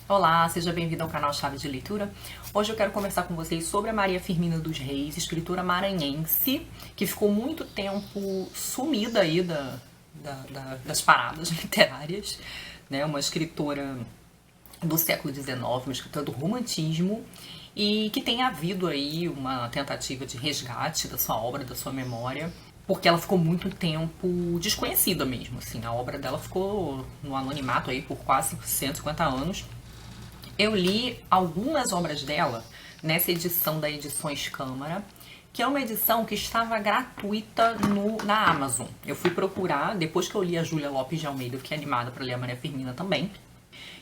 Olá, seja bem-vindo ao canal Chave de Leitura. Hoje eu quero conversar com vocês sobre a Maria Firmina dos Reis, escritora maranhense, que ficou muito tempo sumida aí das paradas literárias, né? Uma escritora do século XIX, uma escritora do romantismo, e que tem havido aí uma tentativa de resgate da sua obra, da sua memória, porque ela ficou muito tempo desconhecida mesmo, assim, a obra dela ficou no anonimato aí por quase 150 anos. Eu li algumas obras dela nessa edição da Edições Câmara, que é uma edição que estava gratuita na Amazon. Eu fui procurar, depois que eu li a Júlia Lopes de Almeida, eu fiquei animada para ler a Maria Firmina também,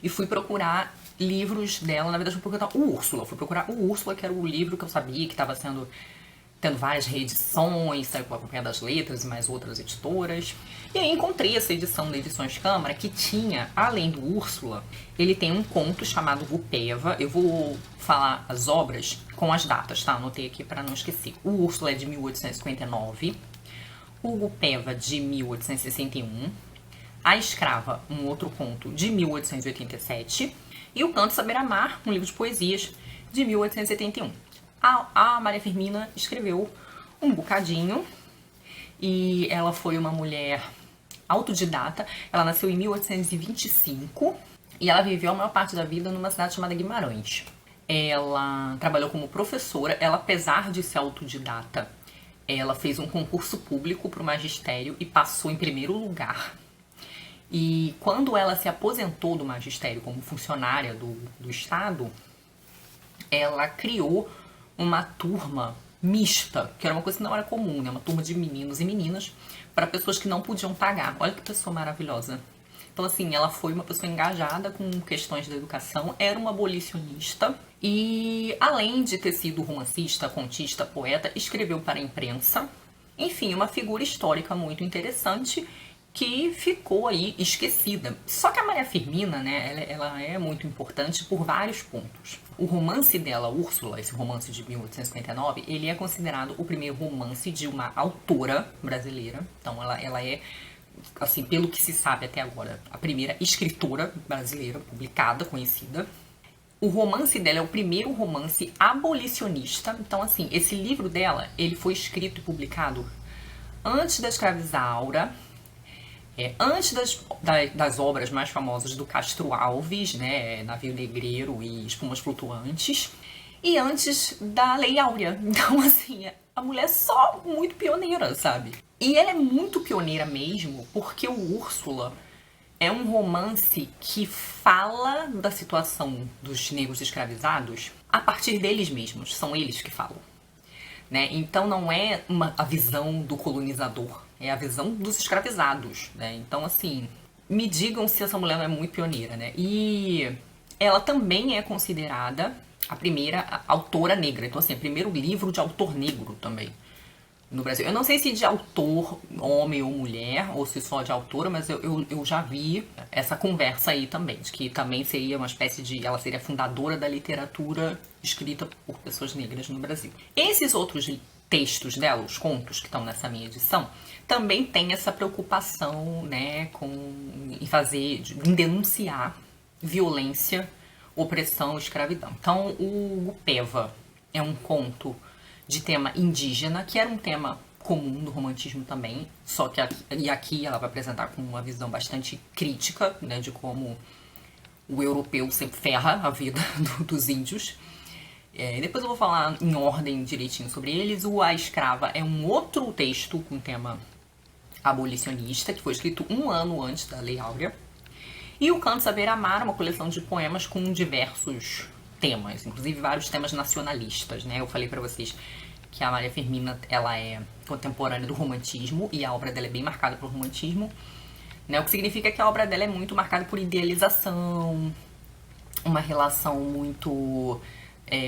e fui procurar livros dela, na verdade eu fui procurar o Úrsula. Fui procurar o Úrsula, que era o livro que eu sabia que estava tendo várias reedições, saiu com a Companhia das Letras e mais outras editoras. E aí encontrei essa edição da Edições Câmara que tinha, além do Úrsula, ele tem um conto chamado Gupeva. Eu vou falar as obras com as datas, tá? Anotei aqui para não esquecer. O Úrsula é de 1859, o Gupeva de 1861, A Escrava, um outro conto, de 1887, e o Canto Saber Amar, um livro de poesias, de 1871. A Maria Firmina escreveu um bocadinho e ela foi uma mulher autodidata. Ela nasceu em 1825 e ela viveu a maior parte da vida numa cidade chamada Guimarães. Ela trabalhou como professora. Ela, apesar de ser autodidata, ela fez um concurso público para o magistério e passou em primeiro lugar. E quando ela se aposentou do magistério como funcionária do Estado, ela criou uma turma mista, que era uma coisa que não era comum, né? Uma turma de meninos e meninas para pessoas que não podiam pagar. Olha que pessoa maravilhosa. Então, assim, ela foi uma pessoa engajada com questões da educação, era uma abolicionista e, além de ter sido romancista, contista, poeta, escreveu para a imprensa. Enfim, uma figura histórica muito interessante que ficou aí esquecida. Só que a Maria Firmina, né, ela é muito importante por vários pontos. O romance dela, Úrsula, esse romance de 1859, ele é considerado o primeiro romance de uma autora brasileira. Então ela é, assim, pelo que se sabe até agora, a primeira escritora brasileira publicada, conhecida. O romance dela é o primeiro romance abolicionista. Então, assim, esse livro dela, ele foi escrito e publicado antes da escravizaura, antes das obras mais famosas do Castro Alves, né, Navio Negreiro e Espumas Flutuantes, e antes da Lei Áurea. Então, assim, a mulher é só muito pioneira, sabe? E ela é muito pioneira mesmo, porque o Úrsula é um romance que fala da situação dos negros escravizados a partir deles mesmos, são eles que falam. Né? Então não é a visão do colonizador, é a visão dos escravizados, né? Então, assim, me digam se essa mulher não é muito pioneira, né? E ela também é considerada a primeira autora negra. Então, assim, o primeiro livro de autor negro também no Brasil. Eu não sei se de autor, homem ou mulher, ou se só de autora, mas eu já vi essa conversa aí também, de que também seria uma espécie de... Ela seria fundadora da literatura escrita por pessoas negras no Brasil. Esses outros textos dela, os contos que estão nessa minha edição, também tem essa preocupação, né, em denunciar violência, opressão, escravidão. Então, o Gupeva é um conto de tema indígena, que era um tema comum do romantismo também, só que aqui ela vai apresentar com uma visão bastante crítica, né, de como o europeu sempre ferra a vida dos índios. Depois eu vou falar em ordem direitinho sobre eles. O A Escrava é um outro texto com tema abolicionista, que foi escrito um ano antes da Lei Áurea. E o Canto Saber Amar é uma coleção de poemas com diversos temas, inclusive vários temas nacionalistas, né? Eu falei pra vocês que a Maria Firmina, ela é contemporânea do romantismo e a obra dela é bem marcada pelo romantismo, né? O que significa que a obra dela é muito marcada por idealização, uma relação muito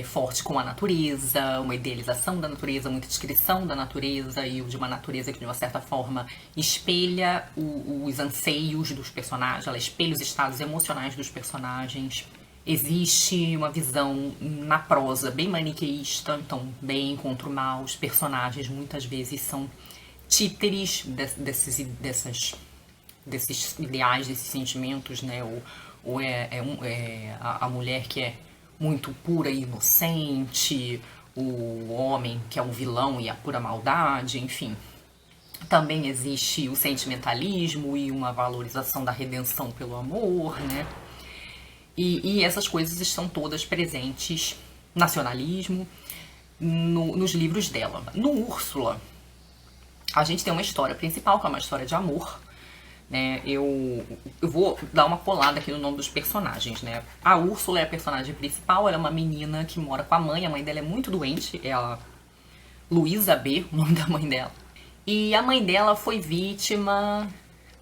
forte com a natureza, uma idealização da natureza, muita descrição da natureza e de uma natureza que de uma certa forma espelha os anseios dos personagens, ela espelha os estados emocionais dos personagens. Existe uma visão na prosa bem maniqueísta, então bem contra o mal. Os personagens muitas vezes são títeres desses ideais, desses sentimentos, né? ou a mulher que é muito pura e inocente, o homem que é um vilão e a pura maldade, enfim. Também existe o sentimentalismo e uma valorização da redenção pelo amor, né? E essas coisas estão todas presentes, nacionalismo, nos livros dela. No Úrsula, a gente tem uma história principal, que é uma história de amor, né? Eu vou dar uma colada aqui no nome dos personagens, né? A Úrsula é a personagem principal, ela é uma menina que mora com a mãe dela é muito doente, é a Luísa B, o nome da mãe dela. E a mãe dela foi vítima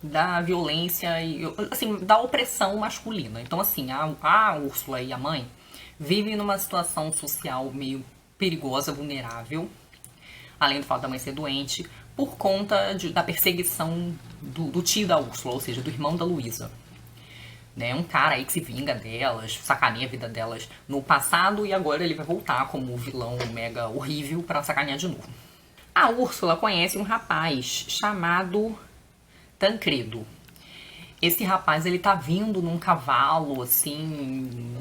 da violência e, assim, da opressão masculina. Então, assim, a Úrsula e a mãe vivem numa situação social meio perigosa, vulnerável, além do fato da mãe ser doente, por conta da perseguição do tio da Úrsula, ou seja, do irmão da Luísa. Né? Um cara aí que se vinga delas, sacaneia a vida delas no passado e agora ele vai voltar como vilão mega horrível pra sacanear de novo. A Úrsula conhece um rapaz chamado Tancredo. Esse rapaz, ele tá vindo num cavalo, assim,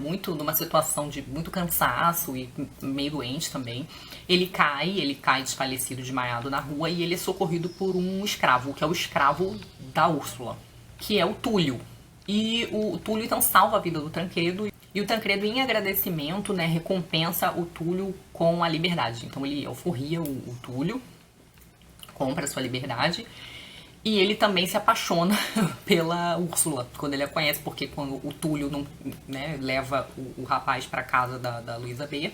muito numa situação de muito cansaço e meio doente também. Ele cai desfalecido, desmaiado na rua e ele é socorrido por um escravo, que é o escravo da Úrsula, que é o Túlio. E o Túlio, então, salva a vida do Tancredo. E o Tancredo, em agradecimento, né, recompensa o Túlio com a liberdade. Então ele alforria o Túlio, compra a sua liberdade. E ele também se apaixona pela Úrsula, quando ele a conhece, porque quando o Túlio não, né, leva o rapaz para casa da Luísa B,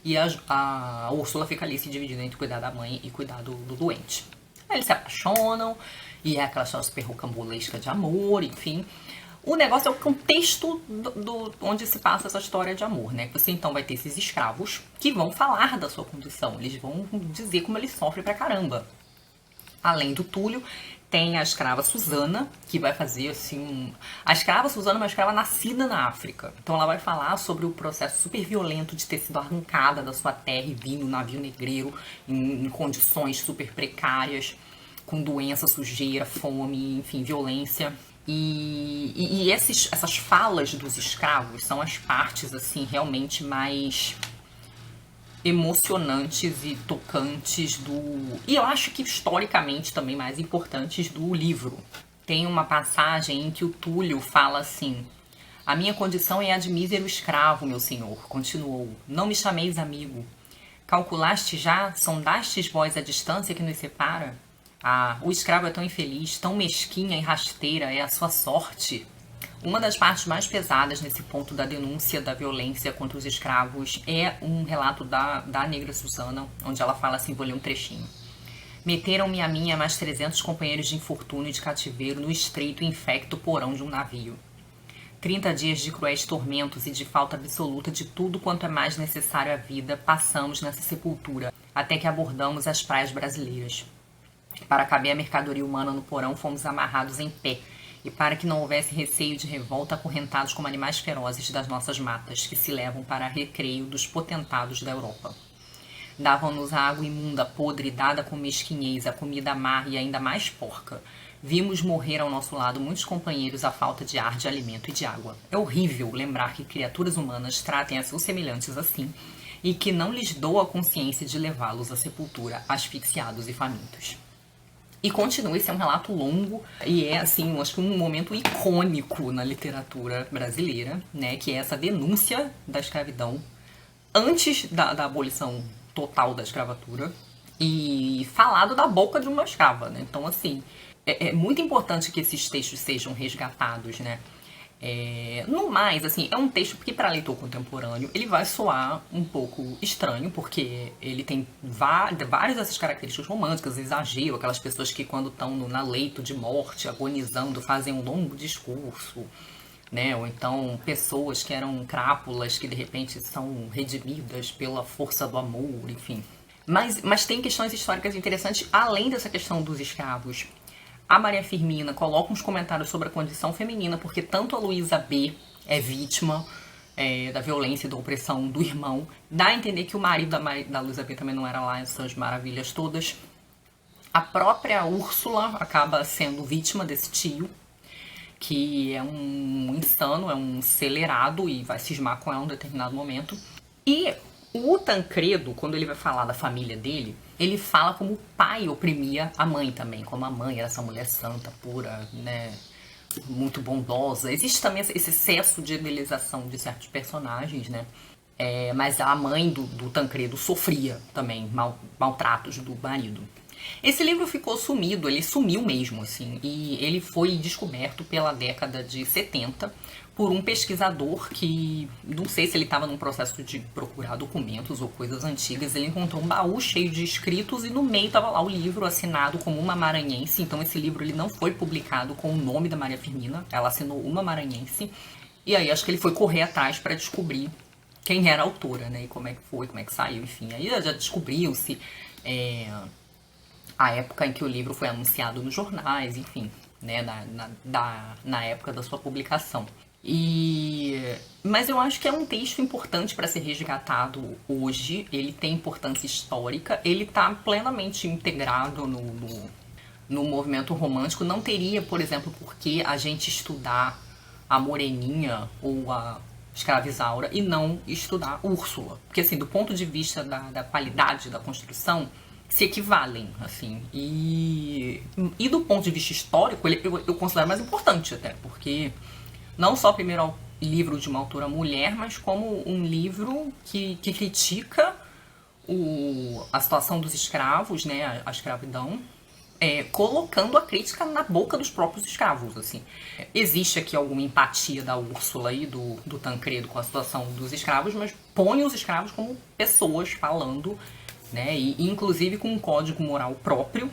e a Úrsula fica ali se dividindo entre cuidar da mãe e cuidar do doente. Aí eles se apaixonam, e é aquela história super rocambolesca de amor, enfim. O negócio é o contexto onde se passa essa história de amor, né? Você então vai ter esses escravos que vão falar da sua condição, eles vão dizer como eles sofrem pra caramba. Além do Túlio, tem a escrava Susana, que vai fazer assim... A escrava Susana é uma escrava nascida na África. Então ela vai falar sobre o processo super violento de ter sido arrancada da sua terra e vir no navio negreiro em condições super precárias, com doença, sujeira, fome, enfim, violência. E essas falas dos escravos são as partes, assim, realmente mais emocionantes e tocantes e eu acho que historicamente também mais importantes do livro. Tem uma passagem em que o Túlio fala assim: a minha condição é a de mísero escravo, meu senhor, continuou, não me chameis amigo. Calculaste já, sondastes vós a distância que nos separa? Ah, o escravo é tão infeliz, tão mesquinha e rasteira é a sua sorte. Uma das partes mais pesadas nesse ponto da denúncia da violência contra os escravos é um relato da negra Susana, onde ela fala assim, vou ler um trechinho. Meteram-me a mim e a mais 300 companheiros de infortúnio e de cativeiro no estreito e infecto porão de um navio. 30 dias de cruéis tormentos e de falta absoluta de tudo quanto é mais necessário à vida passamos nessa sepultura, até que abordamos as praias brasileiras. Para caber a mercadoria humana no porão, fomos amarrados em pé, e para que não houvesse receio de revolta, acorrentados como animais ferozes das nossas matas, que se levam para recreio dos potentados da Europa. Davam-nos a água imunda, podre, dada com mesquinhez, a comida má e ainda mais porca. Vimos morrer ao nosso lado muitos companheiros à falta de ar, de alimento e de água. É horrível lembrar que criaturas humanas tratem a seus semelhantes assim, e que não lhes dou a consciência de levá-los à sepultura, asfixiados e famintos. E continua, esse é um relato longo e é, assim, acho que um momento icônico na literatura brasileira, né? Que é essa denúncia da escravidão antes da abolição total da escravatura e falado da boca de uma escrava, né? Então, assim, é muito importante que esses textos sejam resgatados, né? No mais, assim, é um texto que para leitor contemporâneo ele vai soar um pouco estranho, porque ele tem várias dessas características românticas, exagero, aquelas pessoas que quando estão na leito de morte, agonizando, fazem um longo discurso, né? Ou então pessoas que eram crápulas que de repente são redimidas pela força do amor, enfim. Mas tem questões históricas interessantes além dessa questão dos escravos. A Maria Firmina coloca uns comentários sobre a condição feminina, porque tanto a Luísa B é vítima da violência e da opressão do irmão. Dá a entender que o marido da Luísa B também não era lá essas maravilhas todas. A própria Úrsula acaba sendo vítima desse tio, que é um insano, é um acelerado e vai cismar com ela em um determinado momento. E o Tancredo, quando ele vai falar da família dele, ele fala como o pai oprimia a mãe também, como a mãe era essa mulher santa, pura, né, muito bondosa. Existe também esse excesso de idealização de certos personagens, né? Mas a mãe do Tancredo sofria também maltratos do marido. Esse livro ficou sumido, ele sumiu mesmo, assim, e ele foi descoberto pela década de 70 por um pesquisador que, não sei se ele estava num processo de procurar documentos ou coisas antigas, ele encontrou um baú cheio de escritos e no meio estava lá o livro assinado como Uma Maranhense. Então esse livro ele não foi publicado com o nome da Maria Firmina, ela assinou Uma Maranhense, e aí acho que ele foi correr atrás para descobrir quem era a autora, né, e como é que foi, como é que saiu, enfim. Aí já descobriu-se a época em que o livro foi anunciado nos jornais, enfim, né, na época da sua publicação. Mas eu acho que é um texto importante para ser resgatado hoje, ele tem importância histórica, ele está plenamente integrado no movimento romântico. Não teria, por exemplo, por que a gente estudar a Moreninha ou a Escravizaura e não estudar Úrsula. Porque, assim, do ponto de vista da qualidade da construção, se equivalem, assim. E do ponto de vista histórico, eu considero mais importante até, porque não só, primeiro, livro de uma autora mulher, mas como um livro que critica a situação dos escravos, né, a escravidão, colocando a crítica na boca dos próprios escravos, assim. Existe aqui alguma empatia da Úrsula e do Tancredo com a situação dos escravos, mas põe os escravos como pessoas falando, né, e inclusive com um código moral próprio,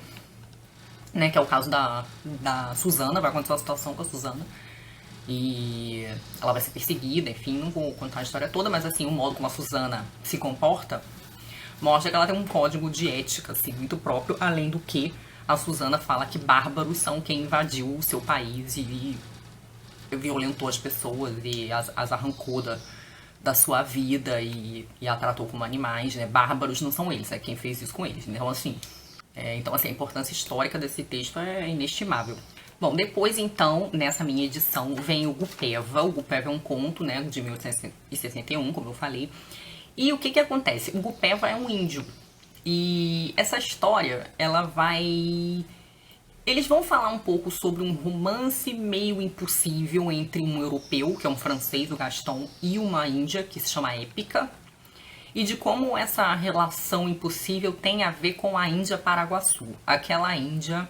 né, que é o caso da Susana. Vai acontecer uma situação com a Susana e ela vai ser perseguida, enfim, não vou contar a história toda, mas assim, o modo como a Susana se comporta mostra que ela tem um código de ética, assim, muito próprio, além do que a Susana fala que bárbaros são quem invadiu o seu país e violentou as pessoas e as arrancou da sua vida e a tratou como animais, né? Bárbaros não são eles, é quem fez isso com eles. Então, assim, a importância histórica desse texto é inestimável. Bom, depois, então, nessa minha edição, vem o Gupeva. O Gupeva é um conto, né, de 1861, como eu falei. E o que acontece? O Gupeva é um índio. E essa história, ela vai... Eles vão falar um pouco sobre um romance meio impossível entre um europeu, que é um francês, o Gaston, e uma índia, que se chama Épica, e de como essa relação impossível tem a ver com a Índia Paraguaçu, aquela Índia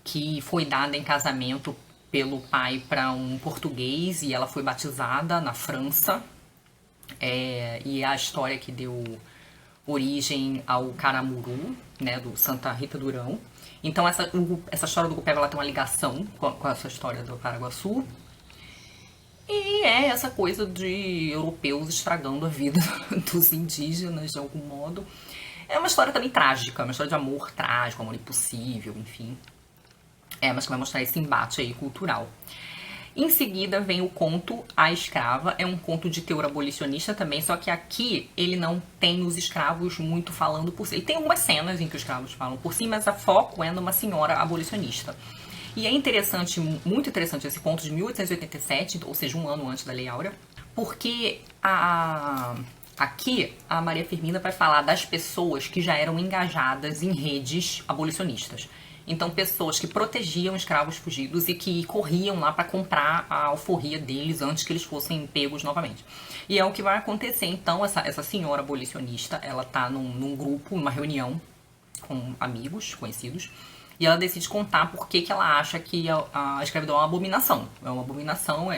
que foi dada em casamento pelo pai para um português e ela foi batizada na França, e é a história que deu origem ao Caramuru, né, do Santa Rita Durão. Então essa história do Gupeva, ela tem uma ligação com essa história do Paraguaçu. E é essa coisa de europeus estragando a vida dos indígenas de algum modo. É uma história também trágica, uma história de amor trágico, amor impossível, enfim. Mas que vai mostrar esse embate aí cultural. Em seguida vem o conto A Escrava, é um conto de teor abolicionista também, só que aqui ele não tem os escravos muito falando por si. Ele tem algumas cenas em que os escravos falam por si, mas a foco é numa senhora abolicionista. E é interessante, muito interessante esse conto de 1887, ou seja, um ano antes da Lei Áurea, porque aqui a Maria Firmina vai falar das pessoas que já eram engajadas em redes abolicionistas. Então, pessoas que protegiam escravos fugidos e que corriam lá para comprar a alforria deles antes que eles fossem pegos novamente. E é o que vai acontecer. Então, essa senhora abolicionista, ela tá num grupo, numa reunião com amigos, conhecidos, e ela decide contar por que ela acha que a escravidão é uma abominação. É uma abominação,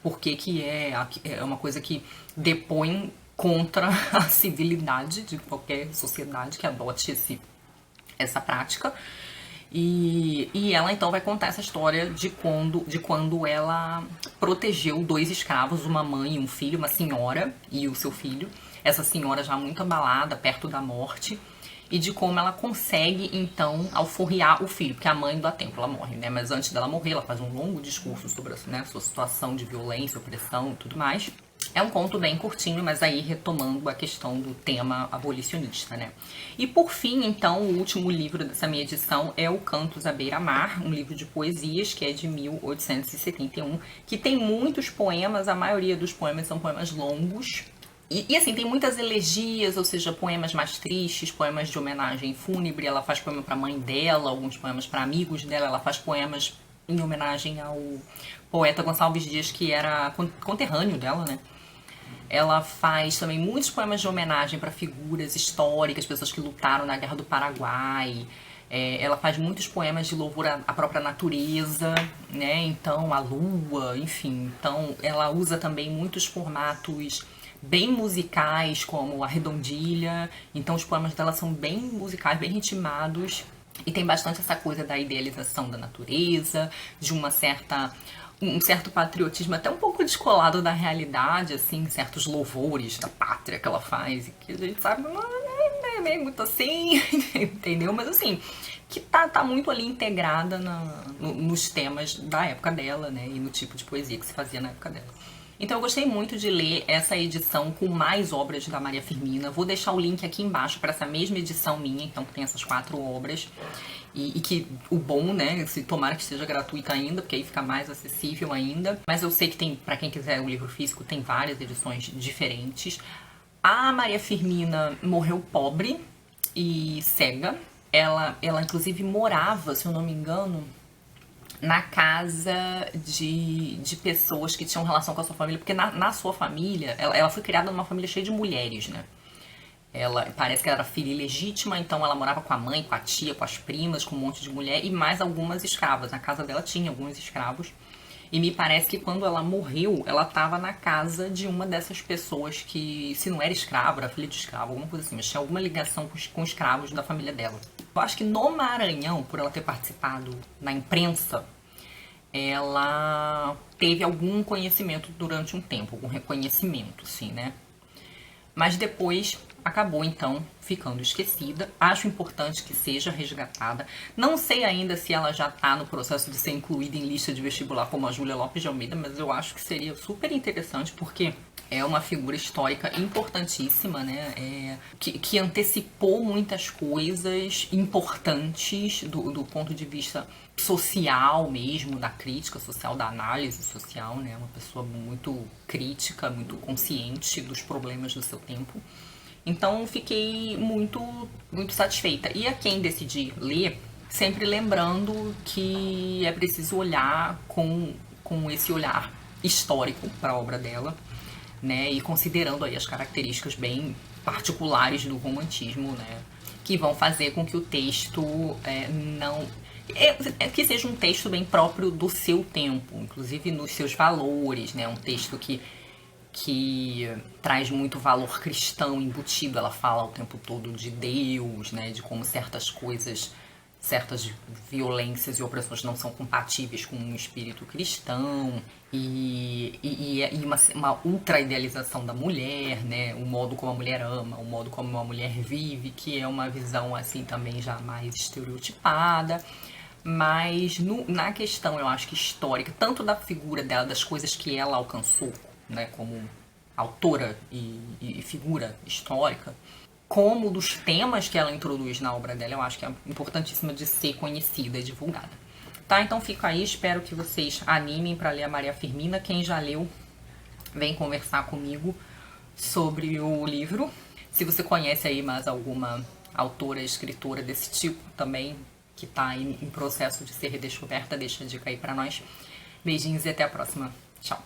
porque que é uma coisa que depõe contra a civilidade de qualquer sociedade que adote essa prática. E ela então vai contar essa história de quando ela protegeu 2 escravos, uma mãe e um filho, uma senhora e o seu filho. Essa senhora já muito abalada, perto da morte, e de como ela consegue então alforriar o filho, porque a mãe não dá tempo, ela morre, né? Mas antes dela morrer, ela faz um longo discurso sobre, né, sua situação de violência, opressão e tudo mais. É um conto bem curtinho, mas aí retomando a questão do tema abolicionista, né? E por fim, então, o último livro dessa minha edição é o Cantos à Beira-Mar, um livro de poesias que é de 1871, que tem muitos poemas, a maioria dos poemas são poemas longos. E assim, tem muitas elegias, ou seja, poemas mais tristes, poemas de homenagem fúnebre, ela faz poema para a mãe dela, alguns poemas para amigos dela, ela faz poemas em homenagem ao poeta Gonçalves Dias, que era conterrâneo dela, né? Ela faz também muitos poemas de homenagem para figuras históricas, pessoas que lutaram na Guerra do Paraguai. Ela faz muitos poemas de louvor à própria natureza, né? Então, a lua, enfim. Então, ela usa também muitos formatos bem musicais, como a redondilha. Então, os poemas dela são bem musicais, bem ritmados. E tem bastante essa coisa da idealização da natureza, de um certo patriotismo até um pouco descolado da realidade, assim, certos louvores da pátria que ela faz, e que a gente sabe, não é muito assim, entendeu? Mas assim, que tá muito ali integrada nos temas da época dela, né, e no tipo de poesia que se fazia na época dela. Então eu gostei muito de ler essa edição com mais obras da Maria Firmina. Vou deixar o link aqui embaixo para essa mesma edição minha, então que tem essas 4 obras. E que o bom, né, se tomara que esteja gratuita ainda, porque aí fica mais acessível ainda. Mas eu sei que tem, para quem quiser o livro físico, tem várias edições diferentes. A Maria Firmina morreu pobre e cega. Ela inclusive morava, se eu não me engano, na casa de pessoas que tinham relação com a sua família, porque na sua família, ela foi criada numa família cheia de mulheres, né? Ela parece que ela era filha ilegítima, então ela morava com a mãe, com a tia, com as primas, com um monte de mulher e mais algumas escravas. Na casa dela tinha alguns escravos. E me parece que quando ela morreu, ela estava na casa de uma dessas pessoas que, se não era escrava, era filha de escravo, alguma coisa assim, mas tinha alguma ligação com escravos da família dela. Eu acho que no Maranhão, por ela ter participado na imprensa, ela teve algum conhecimento durante um tempo, algum reconhecimento, sim, né? Mas depois acabou, então, ficando esquecida. Acho importante que seja resgatada. Não sei ainda se ela já está no processo de ser incluída em lista de vestibular como a Júlia Lopes de Almeida, mas eu acho que seria super interessante, porque é uma figura histórica importantíssima, né? Que antecipou muitas coisas importantes do ponto de vista social mesmo, da crítica social, da análise social, né? Uma pessoa muito crítica, muito consciente dos problemas do seu tempo. Então fiquei muito, muito satisfeita. E a quem decidir ler, sempre lembrando que é preciso olhar com esse olhar histórico para a obra dela, né? E considerando aí as características bem particulares do romantismo, né? Que vão fazer com que o texto que seja um texto bem próprio do seu tempo, inclusive nos seus valores, né? Um texto que traz muito valor cristão embutido. Ela fala o tempo todo de Deus, né? De como certas coisas, certas violências e opressões não são compatíveis com um espírito cristão, e uma ultra-idealização da mulher, né? O modo como a mulher ama, o modo como a mulher vive, que é uma visão assim também já mais estereotipada. Mas na questão, eu acho que histórica, tanto da figura dela, das coisas que ela alcançou, né, como autora e figura histórica, como dos temas que ela introduz na obra dela, eu acho que é importantíssima de ser conhecida e divulgada. Tá, então fica aí, espero que vocês animem para ler a Maria Firmina. Quem já leu, vem conversar comigo sobre o livro. Se você conhece aí mais alguma autora, escritora desse tipo também, que está em processo de ser redescoberta, deixa a dica aí para nós. Beijinhos e até a próxima. Tchau.